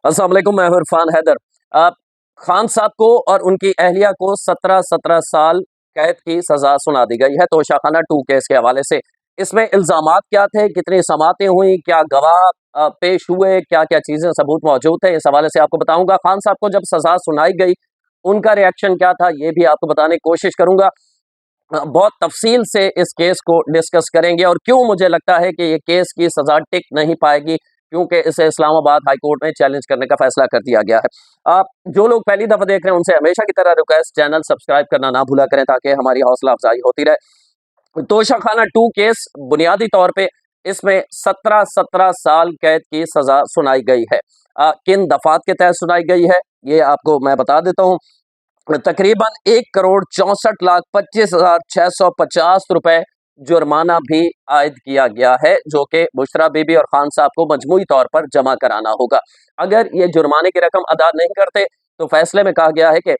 अस्सलाम वालेकुम, मैं हूं इरफान हैदर। आप खान साहब को और उनकी अहलिया को 17-17 साल कैद की सजा सुना दी गई है तोशाखाना 2 केस के हवाले से। इसमें इल्जामात क्या थे, कितनी समातें हुई, क्या गवाह पेश हुए, क्या-क्या चीजें सबूत मौजूद थे, इस हवाले से आपको बताऊंगा। खान साहब को जब सजा सुनाई गई, उनका रिएक्शन क्या था, ये भी आपको बताने की कोशिश करूंगा। बहुत तफसील से इस केस को डिस्कस करेंगे और क्यों मुझे लगता है कि ये केस की सजा टिक नहीं पाएगी, क्योंकि इसे इस्लामाबाद हाई कोर्ट में चैलेंज करने का फैसला कर दिया गया है। आप जो लोग पहली दफा देख रहे हैं, उनसे हमेशा की तरह रिक्वेस्ट, चैनल सब्सक्राइब करना ना भूला करें ताकि हमारी हौसला अफजाई होती रहे। तोशाखाना 2 केस बुनियादी तौर पे इसमें 17-17 साल कैद की सजा सुनाई गई है। किन दफात के तहत सुनाई गई है, ये आपको मैं बता देता हूँ। तकरीबन 1,64,25,650 रुपए जुर्माना भी आयद किया गया है, जो कि बुशरा बीबी और खान साहब को मजमूई तौर पर जमा कराना होगा। अगर ये जुर्माने की रकम अदा नहीं करते, तो फैसले में कहा गया है कि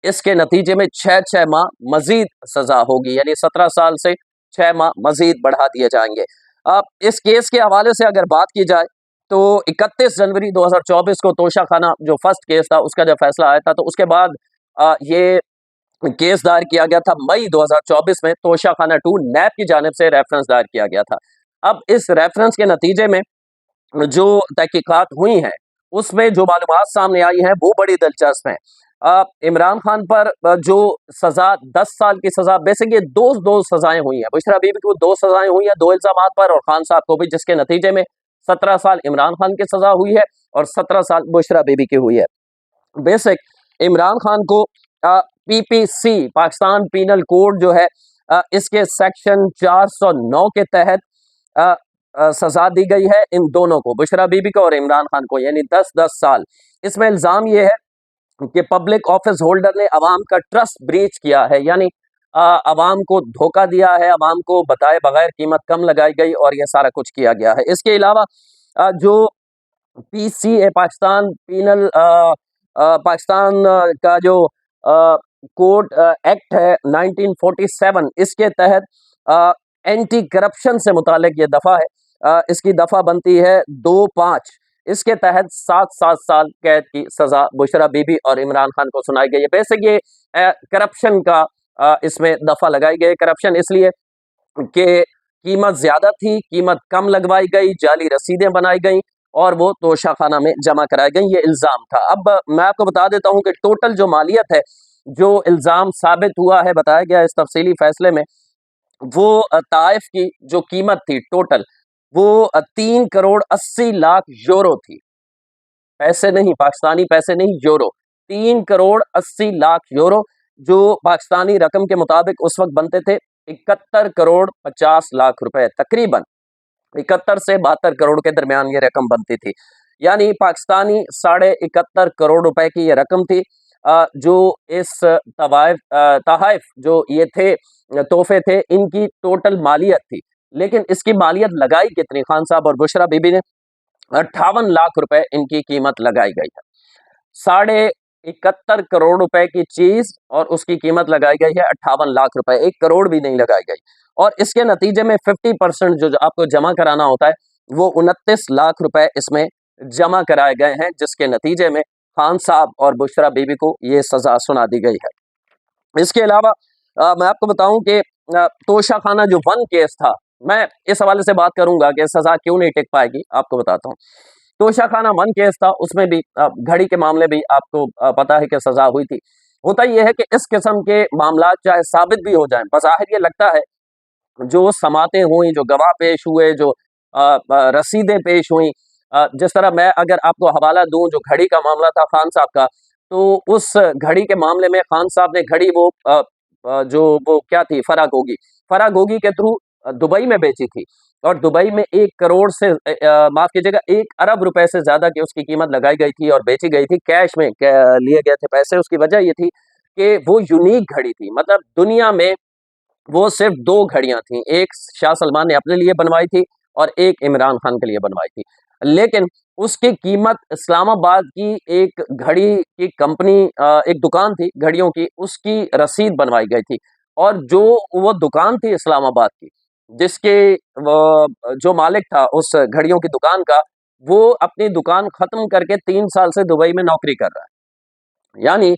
इसके नतीजे में 6-6 माह मजीद सजा होगी, यानी 17 साल से 6 माह मजीद बढ़ा दिए जाएंगे। अब इस केस के हवाले से अगर बात की जाए, तो 31 जनवरी 2024 को तोशाखाना जो फर्स्ट केस था, उसका जब फैसला आया था, तो उसके बाद ये केस दायर किया गया था मई 2024 में। तोशाखाना 2 नैब की जानिब से रेफरेंस दायर किया गया था। अब इस रेफरेंस के नतीजे में जो तहकीकात हुई हैं, उसमें जो मालूमात सामने आई हैं, वो बड़ी दिलचस्प हैं। इमरान खान पर जो सज़ा 10 साल की सज़ा, बेसिकली दो सज़ाएँ हुई हैं। बुशरा बीबी को 2 सज़ाएँ हुई हैं, 2 इल्ज़ामात पर, और खान साहब को भी, जिसके नतीजे में 17 साल इमरान खान की सज़ा हुई है और 17 साल बुशरा बीबी की हुई है। बेसिक इमरान खान को पीपीसी, पाकिस्तान पीनल कोड जो है, इसके सेक्शन 409 के तहत सजा दी गई है इन दोनों को, बुशरा बीबी को और इमरान खान को, यानी 10-10 साल। इसमें इल्जाम ये है कि पब्लिक ऑफिस होल्डर ने अवाम का ट्रस्ट ब्रीच किया है, यानी अवाम को धोखा दिया है, अवाम को बताए बगैर कीमत कम लगाई गई और यह सारा कुछ किया गया है। इसके अलावा जो पीसीए, पाकिस्तान पीनल पाकिस्तान का जो कोड एक्ट है 1947, इसके तहत एंटी करप्शन से मुतालिक ये दफा है। इसकी दफा बनती है 2-5। इसके तहत 7-7 साल कैद की सजा बुशरा बीबी और इमरान खान को सुनाई गई है। बेसिक ये करप्शन का इसमें दफा लगाई गई। करप्शन इसलिए कि कीमत ज्यादा थी, कीमत कम लगवाई गई, जाली रसीदें बनाई गई और वो तोशाखाना में जमा कराई गई, ये इल्जाम था। अब मैं आपको बता देता हूं कि टोटल जो मालियत है, जो इल्जाम साबित हुआ है, बताया गया इस तफसीली फैसले में, वो ताइफ की जो कीमत थी टोटल, वो 3 करोड़ 80 लाख यूरो थी। पैसे नहीं, पाकिस्तानी पैसे नहीं, यूरो। 3 करोड़ 80 लाख यूरो, जो पाकिस्तानी रकम के मुताबिक उस वक्त बनते थे 71 करोड़ 50 लाख रुपए, तकरीबन 71 से 72 करोड़ के दरमियान ये रकम बनती थी। यानी पाकिस्तानी 71.25 करोड़ रुपए की ये रकम थी। जो इस तहाइफ जो ये थे, तोहफे थे, इनकी टोटल मालियत थी। लेकिन इसकी मालियत लगाई कितनी? खान साहब और बुशरा बीबी ने 58 लाख रुपए इनकी कीमत लगाई गई है। 71.25 करोड़ रुपए की चीज और उसकी कीमत लगाई गई है 58 लाख रुपए, 1 करोड़ भी नहीं लगाई गई। और इसके नतीजे में 50% जो आपको जमा कराना होता है, वो 29 लाख रुपए इसमें जमा कराए गए हैं, जिसके नतीजे में खान साहब और बुशरा बीबी को ये सजा सुना दी गई है। इसके अलावा मैं आपको बताऊं कि तोशाखाना जो 1 केस था, मैं इस हवाले से बात करूंगा कि सजा क्यों नहीं टिक पाएगी, आपको बताता हूँ। तोशाखाना 1 केस था, उसमें भी घड़ी के मामले भी आपको पता है कि सजा हुई थी। होता यह है कि इस किस्म के मामलात चाहे साबित भी हो जाएं, बज़ाहिर ये लगता है, जो समातें हुई, जो गवाह पेश हुए, जो रसीदें पेश हुई, जिस तरह मैं अगर आपको हवाला दूं, जो घड़ी का मामला था खान साहब का, तो उस घड़ी के मामले में खान साहब ने घड़ी जो वो क्या थी, फरागोगी, फरागोगी के थ्रू दुबई में बेची थी और दुबई में 1 करोड़ से माफ कीजिएगा, 1 अरब रुपए से ज्यादा की उसकी कीमत लगाई गई थी और बेची गई थी। कैश में लिए गए थे पैसे। उसकी वजह ये थी कि वो यूनिक घड़ी थी, मतलब दुनिया में वो सिर्फ 2 घड़ियां थी, एक शाह सलमान ने अपने लिए बनवाई थी और एक इमरान खान के लिए बनवाई थी। लेकिन उसकी कीमत, इस्लामाबाद की एक घड़ी की कंपनी, एक दुकान थी घड़ियों की, उसकी रसीद बनवाई गई थी और जो वो दुकान थी इस्लामाबाद की, जिसके जो मालिक था उस घड़ियों की दुकान का, वो अपनी दुकान खत्म करके 3 साल से दुबई में नौकरी कर रहा है। यानी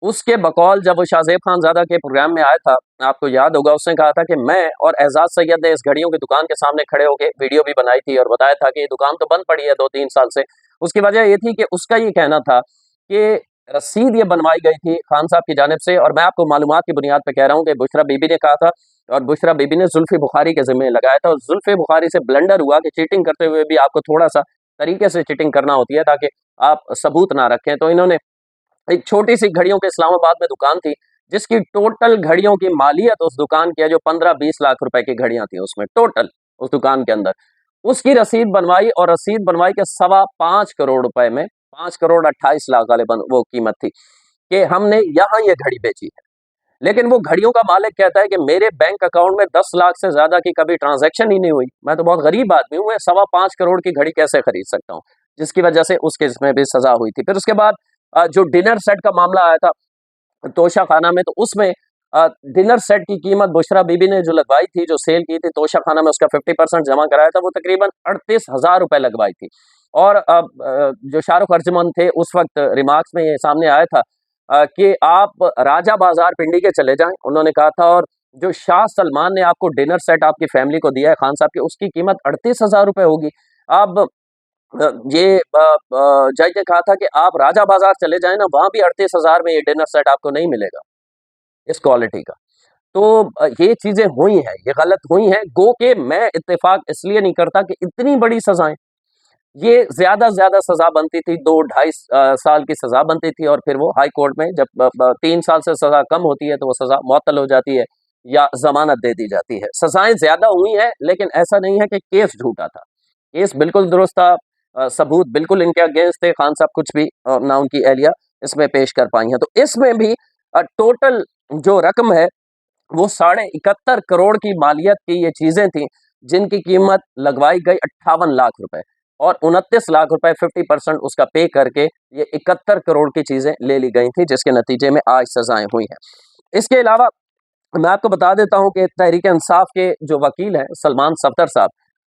उसके बकौल जब वो शाहज़ेब खानज़ादा के प्रोग्राम में आया था, आपको याद होगा उसने कहा था कि मैं और एजाज सैयद ने इस घड़ियों की दुकान के सामने खड़े होके वीडियो भी बनाई थी और बताया था कि ये दुकान तो बंद पड़ी है 2-3 साल से। उसकी वजह ये थी कि उसका ये कहना था कि रसीद ये बनवाई गई थी खान साहब की जानिब से, और मैं आपको मालूमात की बुनियाद पे कह रहा हूँ कि बुशरा बीबी ने कहा था और बुशरा बीबी ने जुल्फ़ी बुखारी के ज़िम्मे लगाया था, और जुल्फ़ी बुखारी से ब्लंडर हुआ कि चीटिंग करते हुए भी आपको थोड़ा-सा तरीके से चीटिंग करना होती है ताकि आप सबूत ना रखें। तो इन्होंने एक छोटी-सी घड़ियों की इस्लामाबाद में दुकान थी, जिसकी टोटल घड़ियों की मालियत उस दुकान की है जो 15-20 लाख रुपए की घड़ियाँ थी उसमें टोटल, उस दुकान के अंदर। उसकी रसीद बनवाई और रसीद बनवाई के सवा 5 करोड़ रुपए में, 5 करोड़ 28 लाख गालिबन वो कीमत थी, कि हमने यहाँ ये घड़ी बेची है। लेकिन वो घड़ियों का मालिक कहता है कि मेरे बैंक अकाउंट में 10 लाख से ज़्यादा की कभी ट्रांज़ैक्शन ही नहीं हुई। मैं तो बहुत गरीब आदमी हूँ, मैं सवा 5 करोड़ की घड़ी कैसे खरीद सकता हूँ? जिसकी वजह से उस केस में भी सज़ा हुई थी। फिर उसके बाद जो डिनर सेट का मामला आया था तोशा खाना में, तो उसमें डिनर सेट की कीमत बुशरा बीबी ने जो लगवाई थी, जो सेल की थी तोशा खाना में, उसका 50% जमा कराया था, वो तकरीबन 38,000 रुपए लगवाई थी। और जो शाहरुख अर्जुमन थे उस वक्त रिमार्क्स में ये सामने आया था कि आप राजा बाजार पिंडी के चले जाएं, उन्होंने कहा था, और जो शाह सलमान ने आपको डिनर सेट आपकी फैमिली को दिया है खान साहब के, उसकी कीमत 38,000 रुपए होगी। अब ये जज ने कहा था कि आप राजा बाजार चले जाएं ना, वहां भी 38,000 में ये डिनर सेट आपको नहीं मिलेगा इस क्वालिटी का। तो ये चीजें हुई हैं, ये गलत हुई हैं, गो के मैं इत्तेफाक इसलिए नहीं करता कि इतनी बड़ी सजाएं, ये ज्यादा से ज्यादा सजा बनती थी 2-2.5 साल की सजा बनती थी, और फिर वो हाई कोर्ट में जब 3 साल से सजा कम होती है तो वो सजा मुअत्तल हो जाती है या जमानत दे दी जाती है। सजाएं ज्यादा हुई हैं, लेकिन ऐसा नहीं है कि केस झूठा था, केस बिल्कुल दुरुस्त था। सबूत बिल्कुल इनके अगेंस्ट थे, खान साहब कुछ भी ना उनकी एहलिया इसमें पेश कर पाई हैं। तो इसमें भी टोटल जो रकम है वो 71.5 करोड़ की मालियत की ये चीजें थी, जिनकी कीमत लगवाई गई 58 लाख रुपए, और 29 लाख रुपए 50% उसका पे करके ये 71 करोड़ की चीजें ले ली गई थी, जिसके नतीजे में आज सजाएं हुई हैं। इसके अलावा मैं आपको बता देता हूं कि तहरीक इंसाफ के जो वकील हैं सलमान सफदर साहब,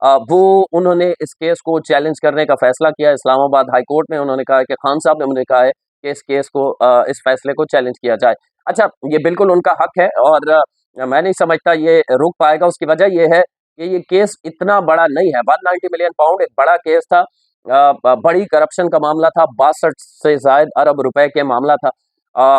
वो उन्होंने इस केस को चैलेंज करने का फैसला किया इस्लामाबाद हाई कोर्ट में। उन्होंने कहा कि खान साहब ने मुझे कहा है कि इस केस को इस फैसले को चैलेंज किया जाए। अच्छा, ये बिल्कुल उनका हक है, और मैं नहीं समझता ये रुक पाएगा। उसकी वजह ये है कि ये केस इतना बड़ा नहीं है, 190 मिलियन पाउंड एक बड़ा केस था, बड़ी करप्शन का मामला था, 62 से ज्यादा अरब रुपए के मामला था,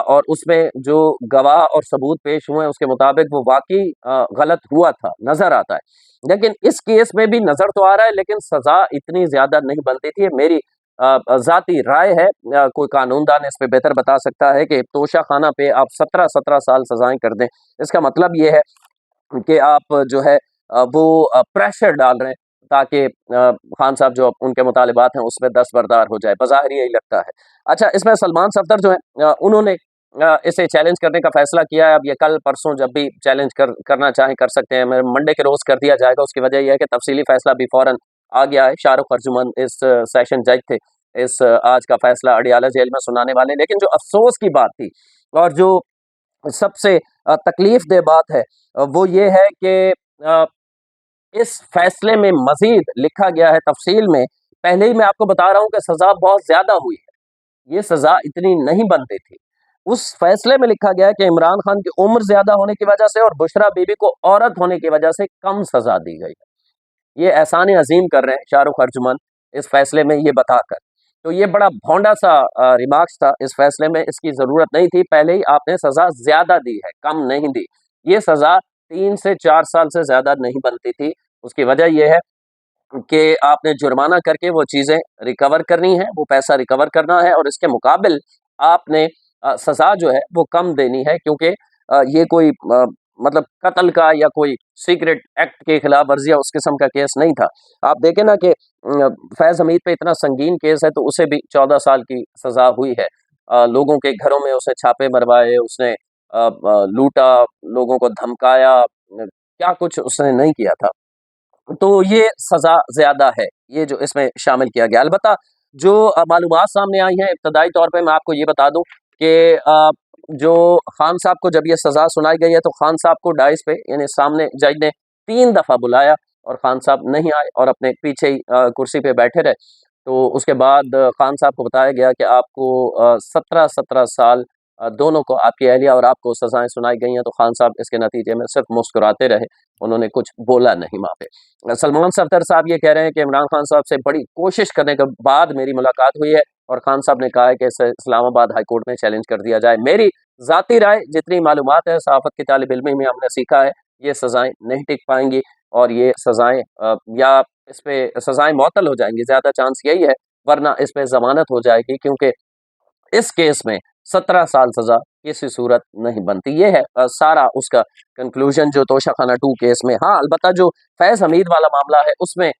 और उसमें जो गवाह और सबूत पेश हुए उसके मुताबिक वो वाकई गलत हुआ था, नजर आता है। लेकिन इस केस में भी नजर तो आ रहा है, लेकिन सजा इतनी ज्यादा नहीं बनती थी। मेरी जाती राय है, कोई कानूनदान इस पे बेहतर बता सकता है कि तोशा खाना पे आप 17-17 साल सजाएं कर दें, इसका मतलब ये है कि आप जो है वो प्रेशर डाल रहे हैं ताकि खान साहब जो उनके मुतालिबात हैं उसमें दस्तबरदार हो जाए, बज़ाहिर यही लगता है। अच्छा, इसमें सलमान सफदर जो है उन्होंने इसे चैलेंज करने का फैसला किया है। अब ये कल परसों जब भी चैलेंज करना चाहें कर सकते हैं, मंडे के रोज कर दिया जाएगा। उसकी वजह यह है कि तफसीली फैसला भी फौरन आ गया है। शाहरुख अर्जुमन इस सेशन जज थे, इस आज का फैसला अडियाला जेल में सुनाने वाले। लेकिन जो अफसोस की बात थी और जो सबसे तकलीफ दे बात है वो ये है कि इस फैसले में मजीद लिखा गया है तफसील में। पहले ही मैं आपको बता रहा हूं कि सजा बहुत ज्यादा हुई है, ये सजा इतनी नहीं बनती थी। उस फैसले में लिखा गया है कि इमरान खान की उम्र ज्यादा होने की वजह से और बुशरा बीबी को औरत होने की वजह से कम सजा दी गई है। ये एहसान अजीम कर रहे हैं शाहरुख अर्जुमन इस फैसले में ये बताकर। तो ये बड़ा भोंडा सा रिमार्क्स था इस फैसले में, इसकी जरूरत नहीं थी। पहले ही आपने सजा ज्यादा दी है, कम नहीं दी। ये सजा 3 से 4 साल से ज्यादा नहीं बनती थी। उसकी वजह यह है कि आपने जुर्माना करके वो चीज़ें रिकवर करनी है, वो पैसा रिकवर करना है, और इसके मुकाबिल आपने सज़ा जो है वो कम देनी है, क्योंकि ये कोई मतलब कत्ल का या कोई सीक्रेट एक्ट के खिलाफ वर्जी या उस किस्म का केस नहीं था। आप देखें ना कि फैज़ हमीद पे इतना संगीन केस है, तो उसे भी 14 साल की सज़ा हुई है। लोगों के घरों में उसने छापे मरवाए, उसने लूटा, लोगों को धमकाया, क्या कुछ उसने नहीं किया था। तो ये सज़ा ज़्यादा है, ये जो इसमें शामिल किया गया। अलबत्ता जो मालूमात सामने आई हैं, इब्तदाई तौर पे मैं आपको ये बता दूँ कि जो खान साहब को जब ये सज़ा सुनाई गई है, तो खान साहब को डाइस पे यानी सामने जज ने 3 दफ़ा बुलाया और खान साहब नहीं आए और अपने पीछे ही कुर्सी पे बैठे रहे। तो उसके बाद खान साहब को बताया गया कि आपको 17-17 साल दोनों को, आपकी अहलिया और आपको सज़ाएँ सुनाई गई हैं। तो खान साहब इसके नतीजे में सिर्फ़ मुस्कुराते रहे, उन्होंने कुछ बोला नहीं वहाँ पे। सलमान सफ़दर साहब ये कह रहे हैं कि इमरान खान साहब से बड़ी कोशिश करने के बाद मेरी मुलाकात हुई है और खान साहब ने कहा है कि इसे इस्लामाबाद हाई कोर्ट में चैलेंज कर दिया जाए। मेरी ज़ाती राय, जितनी मालूमात है सहाफ़त की तालिब-इल्मी में हमने सीखा है, ये सज़ाएँ नहीं टिक पाएँगी और ये सज़ाएँ या इस पे सज़ाएँ मुअत्तल हो जाएँगी, ज़्यादा चांस यही है, वरना इस पे ज़मानत हो जाएगी, क्योंकि इस केस में 17 साल सज़ा किसी सूरत नहीं बनती। ये है सारा उसका कंक्लूज़न जो तोशाखाना 2 केस में। हाँ, अलबत्ता जो फैज़ हमीद वाला मामला है उसमें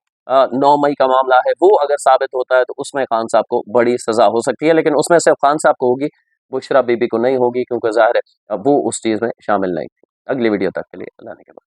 9 मई का मामला है, वो अगर साबित होता है तो उसमें खान साहब को बड़ी सज़ा हो सकती है, लेकिन उसमें सिर्फ़ खान साहब को होगी, बुशरा बीबी को नहीं होगी, क्योंकि ज़ाहिर है वो उस चीज़ में शामिल नहीं थी। अगली वीडियो तक के लिए अल्लाह ने के बाद।